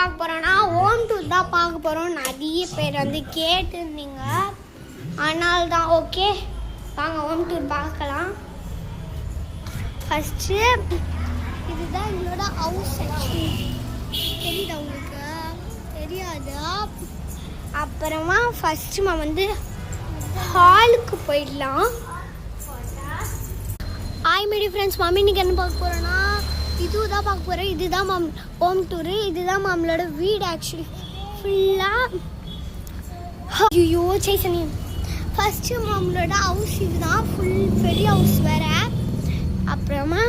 பார்க்க போகிறோன்னா home tour தான் பார்க்க போகிறோம். நிறைய பேர் வந்து கேட்டுருந்தீங்க, அதனால தான் ஓகே வாங்க ஹோம் டூர் பார்க்கலாம். ஃபஸ்ட்டு இதுதான் எங்களோட ஹவுஸ். தெரியுதா உங்களுக்கு? தெரியாது. அப்புறமா ஃபஸ்ட்டு நம்ம வந்து ஹாலுக்கு போயிடலாம். ஹாய் மீடி ஃப்ரெண்ட்ஸ், மம்மி இன்னைக்கு என்ன பார்க்க போகிறோன்னா இதுதான் பார்க்க போகிறேன். இதுதான் மாம் ஹோம் டூரு. இதுதான் மாமலோட வீடு. ஆக்சுவலி ஃபுல்லாக ஐயோ சேசனி. ஃபஸ்ட்டு மாமலோட ஹவுஸ் இதுதான், ஃபுல் பெரிய ஹவுஸ் வேறு. அப்புறமா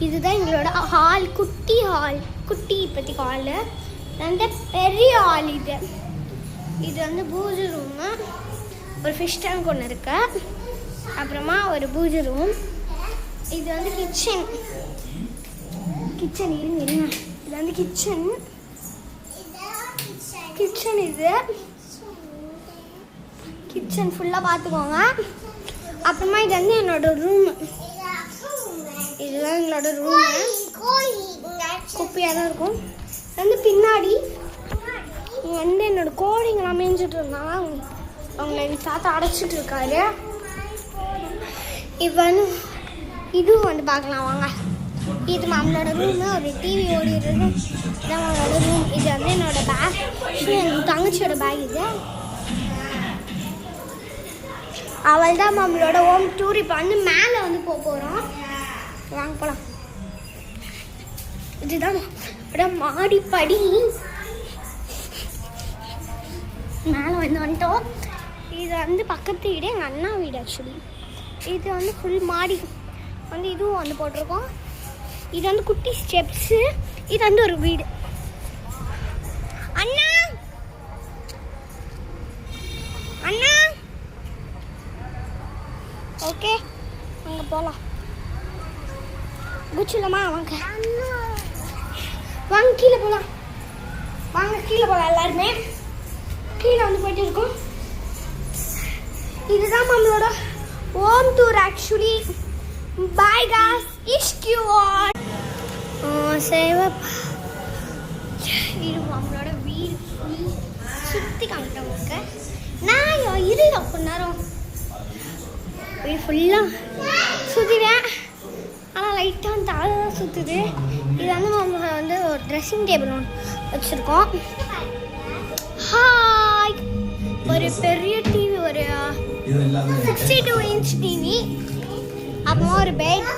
இதுதான் எங்களோட ஹால், குட்டி ஹால், குட்டி இப்போதைக்கு ஹாலு. வந்து பெரிய ஹால் இது. இது வந்து பூஜை ரூமு, ஒரு ஃபிஷ் டேங்க் ஒன்று இருக்கு. அப்புறமா ஒரு பூஜை ரூம். இது வந்து கிச்சன். கிச்சன் இருங்க இது வந்து கிச்சன். கிச்சன் இது கிச்சன் ஃபுல்லாக பார்த்துக்கோங்க. அப்புறமா இது வந்து என்னோட ரூமு. இதுதான் எங்களோட ரூமு. குப்பையாக தான் இருக்கும். இது வந்து பின்னாடி வந்து என்னோட கோழிங்கெல்லாம் மேய்ஞ்சிட்டு இருந்தாங்க. அவங்கள எங்கள் தாத்தா அடைச்சிட்டு இருக்காரு. இப்போ வந்து இதுவும் வந்து பார்க்கலாம் வாங்க. இது நம்மளோட ரூமு. ஒரு டிவி ஓடிடுறது. இதான் நம்மளோட ரூம். இது வந்து என்னோட பேக், எங்கள் தங்கச்சியோட பேக். இது அவள் தான் நம்மளோட ஹோம் டூர். இப்போ வந்து மேலே வந்து போகிறோம். வாங்க போகலாம். இதுதான் மாடிப்படி. மேலே வந்துட்டோம். இது வந்து பக்கத்து வீடு, எங்கள் அண்ணா வீடு. ஆக்சுவலி இது வந்து ஃபுல் மாடி வந்து இதுவும் வந்து போட்டிருக்கோம். இது வந்து குட்டி ஸ்டெப்ஸு. இது வந்து ஒரு வீடு. அண்ணா அண்ணா ஓகே அங்கே போகலாம். குச்சிலமா வாங்க வாங்க கீழே போகலாம். வாங்க கீழே போகலாம். எல்லாருமே கீழே வந்து போயிட்டு இருக்கோம். இதுதான் நம்மளோட home tour. Actually bye guys, இஷ்க் யூ ஆல். சேவப்பா இது நம்மளோட வீடு ஃபுல் சுற்றி காமிட்டவங்க. நான் இருங்க கொஞ்ச நேரம் வீடு ஃபுல்லாக சுற்றுவேன். ஆனால் லைட்டாக வந்து தலை தான் சுற்றுது. இது வந்து நம்ம வந்து ஒரு ட்ரெஸ்ஸிங் டேபிள் ஒன்று வச்சுருக்கோம். ஹாய், ஒரு பெரிய டிவி, ஒரு 62 இன்ச் டிவி. அப்புறமா ஒரு பெட்,